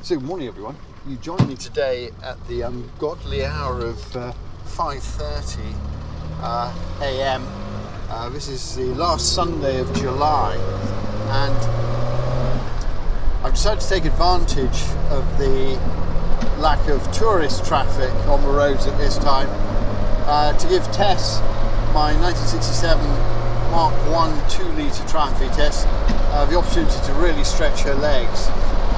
So good morning everyone. You join me today at the ungodly hour of 5:30 a.m. This is the last Sunday of July, and I've decided to take advantage of the lack of tourist traffic on the roads at this time to give Tess, my 1967 Mark 1 2-litre Triumph Vitesse, the opportunity to really stretch her legs.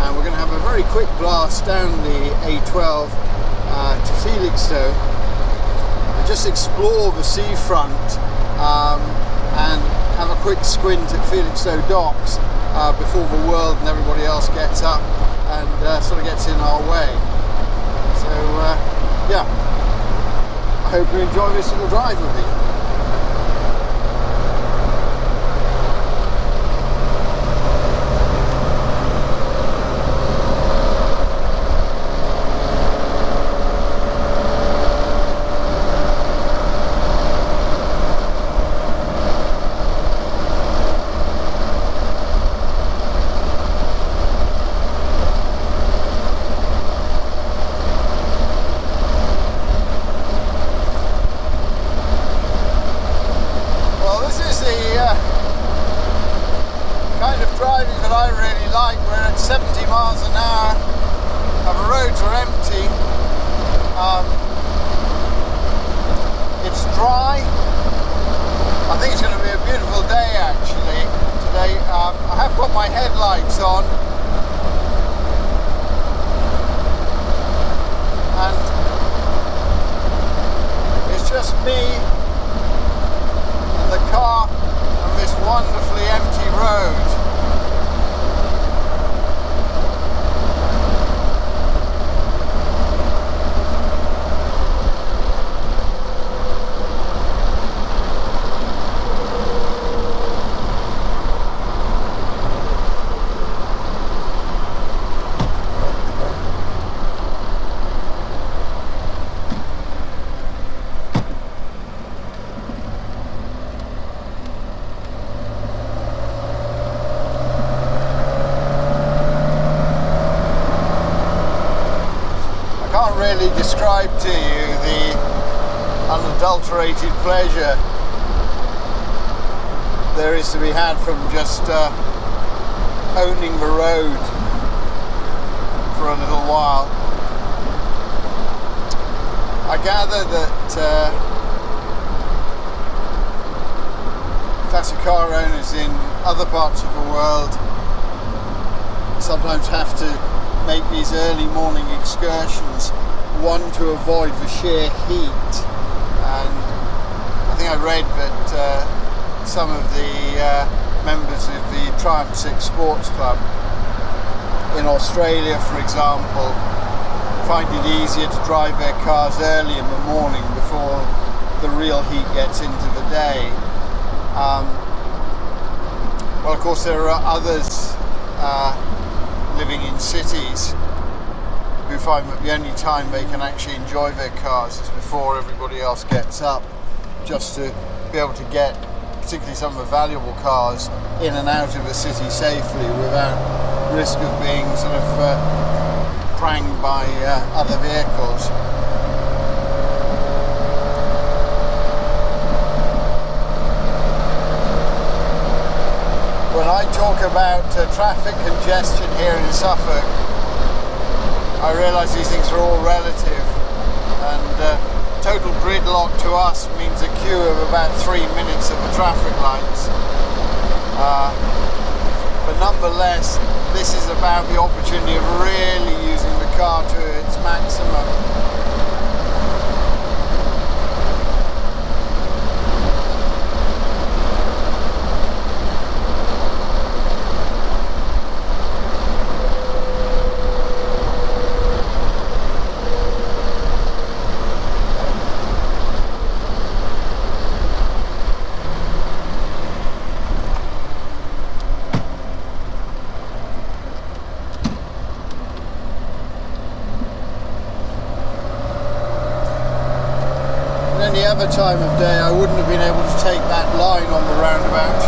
And we're going to have a very quick blast down the A12 to Felixstowe and just explore the seafront and have a quick squint at Felixstowe docks before the world and everybody else gets up and sort of gets in our way. So yeah, I hope you enjoy this little drive with me. Kind of driving that I really like. We're at 70 miles an hour and the roads are empty. It's dry. I think it's going to be a beautiful day actually today. I have got my headlights on and it's just me and the car on this wonderfully empty road. Really describe to you the unadulterated pleasure there is to be had from just owning the road for a little while. I gather that classic car owners in other parts of the world sometimes have to make these early morning excursions, one to avoid the sheer heat, and I think I read that some of the members of the Triumph 6 Sports Club in Australia, for example, find it easier to drive their cars early in the morning before the real heat gets into the day. Well, of course there are others living in cities who find that the only time they can actually enjoy their cars is before everybody else gets up, just to be able to get particularly some of the valuable cars in and out of the city safely without risk of being sort of pranged by other vehicles. When I talk about traffic congestion here in Suffolk, I realise these things are all relative, and total gridlock to us means a queue of about 3 minutes at the traffic lights. But nonetheless, this is about the opportunity of really using the car to its maximum. Any other time of day I wouldn't have been able to take that line on the roundabout.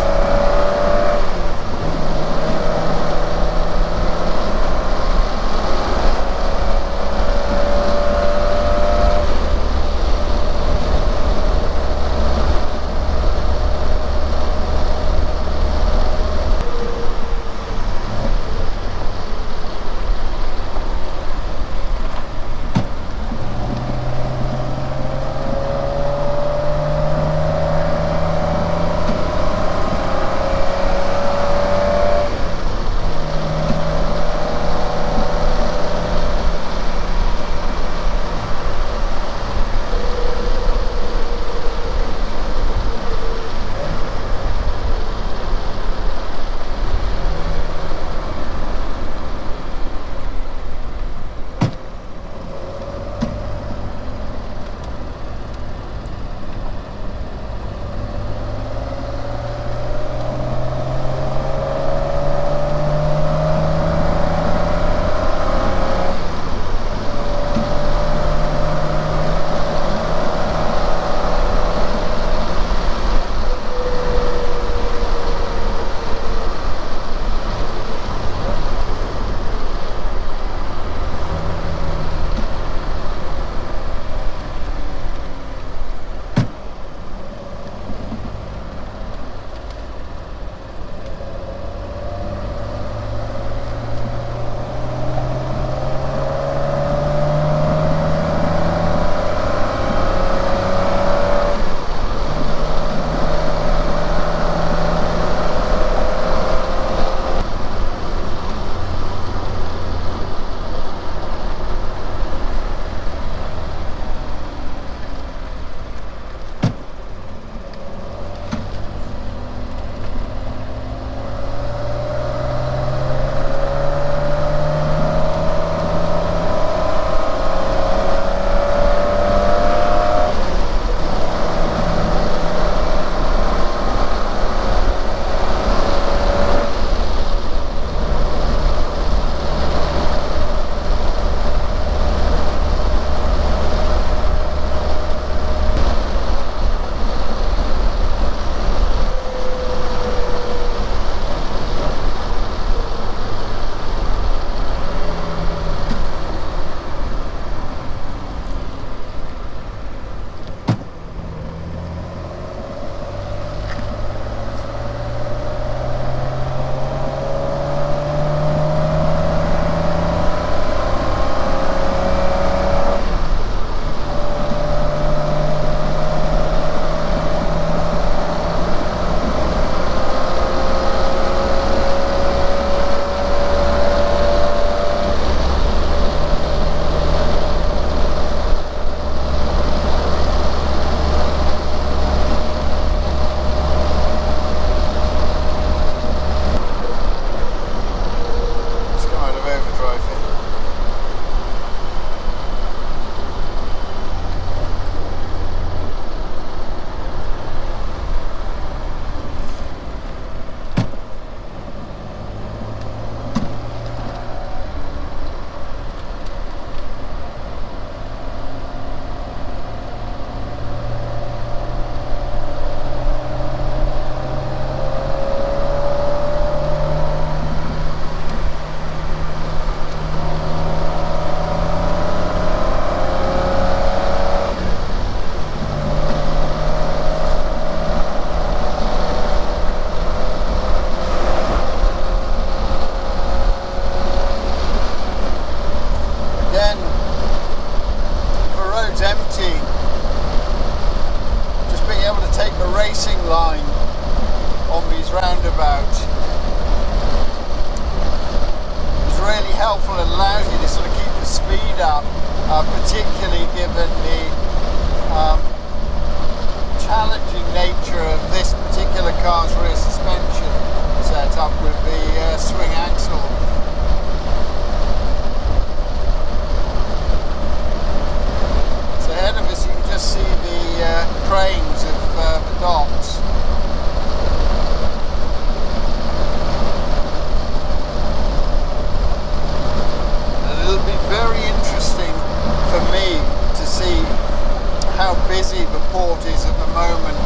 how busy the port is at the moment.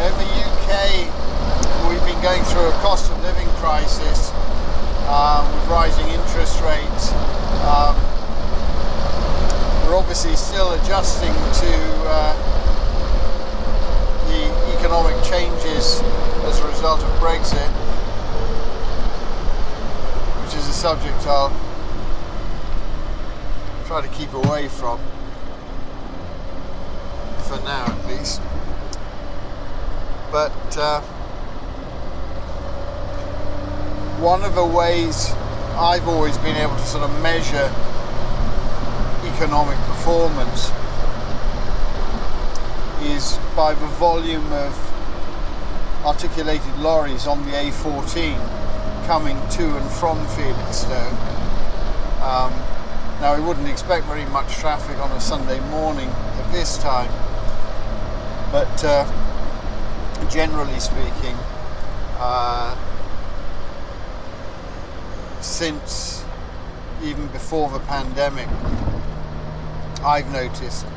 In the UK, we've been going through a cost of living crisis with rising interest rates. We're obviously still adjusting to the economic changes as a result of Brexit, which is a subject I'll try to keep away from, for now at least. But one of the ways I've always been able to sort of measure economic performance is by the volume of articulated lorries on the A14 coming to and from Felixstowe. Now, we wouldn't expect very much traffic on a Sunday morning at this time, but generally speaking, since even before the pandemic, I've noticed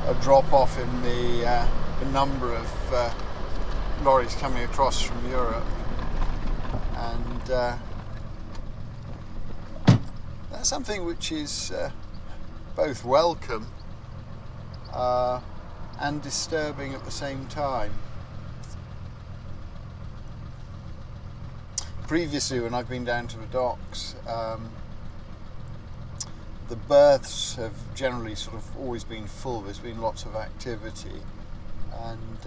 a drop off in the number of lorries coming across from Europe, and that's something which is both welcome and disturbing at the same time. Previously, when I've been down to the docks, the berths have generally sort of always been full. There's been lots of activity, and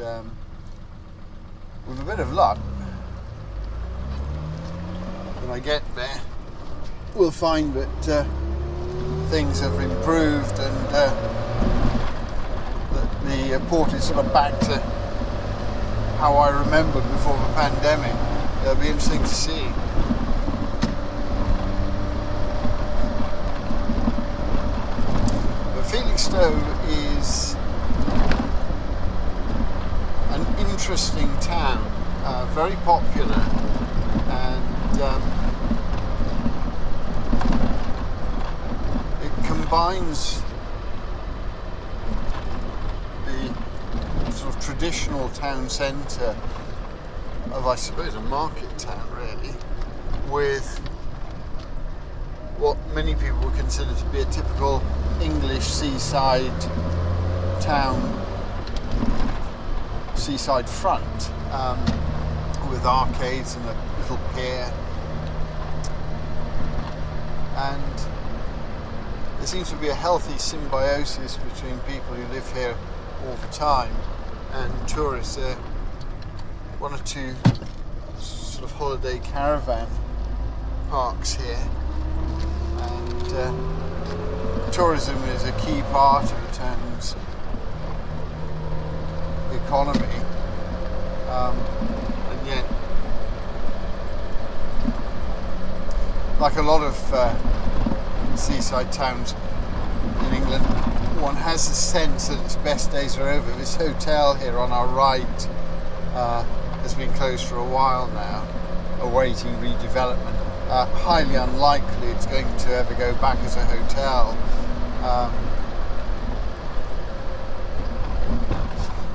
with a bit of luck, when I get there, we'll find that things have improved, and that the port is sort of back to how I remembered before the pandemic. It'll be interesting to see. But Felixstowe is an interesting town, very popular, and it combines the sort of traditional town centre of, I suppose, a market town really, with what many people would consider to be a typical English seaside town, seaside front, with arcades and a little pier, and there seems to be a healthy symbiosis between people who live here all the time and tourists. There are one or two sort of holiday caravan parks here, and tourism is a key part of the town's economy, and yet, like a lot of seaside towns in England, one has the sense that its best days are over. This hotel here on our right has been closed for a while now, awaiting redevelopment. Highly unlikely it's going to ever go back as a hotel.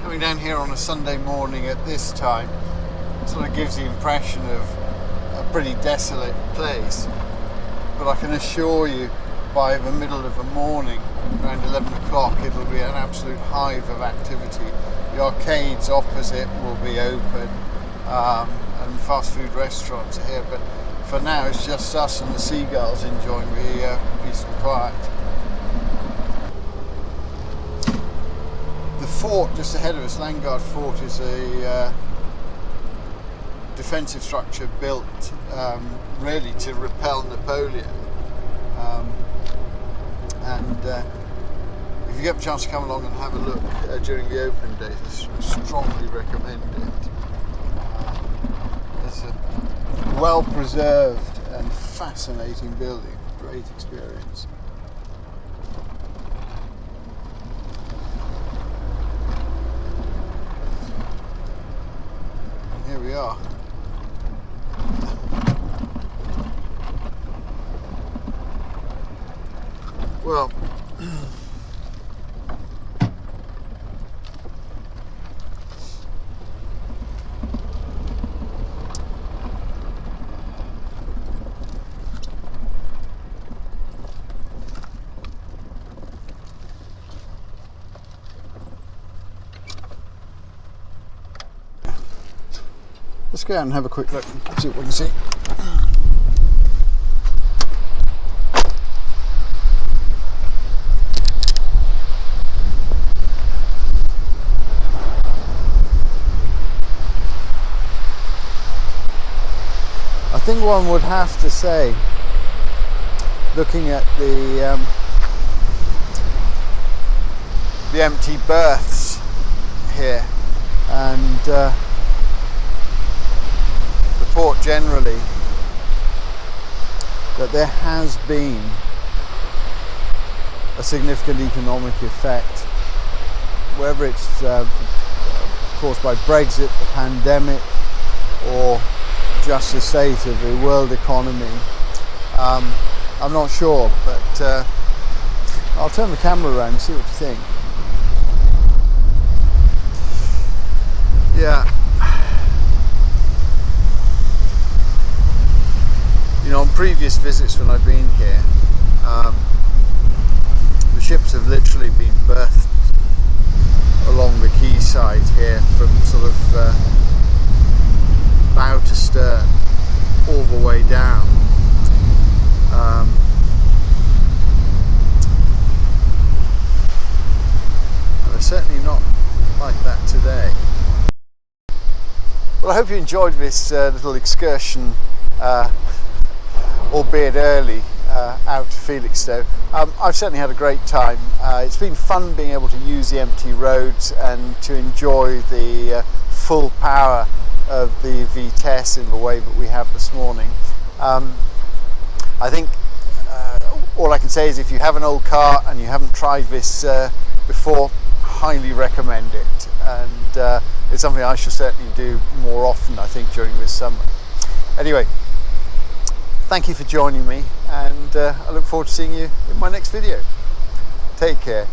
Coming down here on a Sunday morning at this time sort of gives the impression of a pretty desolate place, but I can assure you by the middle of the morning, around 11 o'clock, it'll be an absolute hive of activity. The arcades opposite will be open, and fast food restaurants are here, but for now it's just us and the seagulls enjoying the peace and quiet. The fort just ahead of us, Landguard Fort, is a defensive structure built really to repel Napoleon, and if you get the chance to come along and have a look during the open days, I strongly recommend it. It's a well-preserved and fascinating building, great experience. And here we are. Well, let's go out and have a quick look and see what we can see. I think one would have to say, looking at the empty berths here and the port generally, that there has been a significant economic effect, whether it's caused by Brexit, the pandemic, or just the state of the world economy. I'm not sure, but I'll turn the camera around and see what you think. Yeah, you know, on previous visits when I've been here, the ships have literally been berthed along the quayside here from sort of bow to stern all the way down. And they're certainly not like that today. Well, I hope you enjoyed this little excursion, albeit early, out to Felixstowe. I've certainly had a great time. It's been fun being able to use the empty roads and to enjoy the full power of the Vitesse in the way that we have this morning. I think all I can say is if you have an old car and you haven't tried this before, highly recommend it, and it's something I shall certainly do more often, I think, during this summer. Anyway, thank you for joining me, and I look forward to seeing you in my next video. Take care.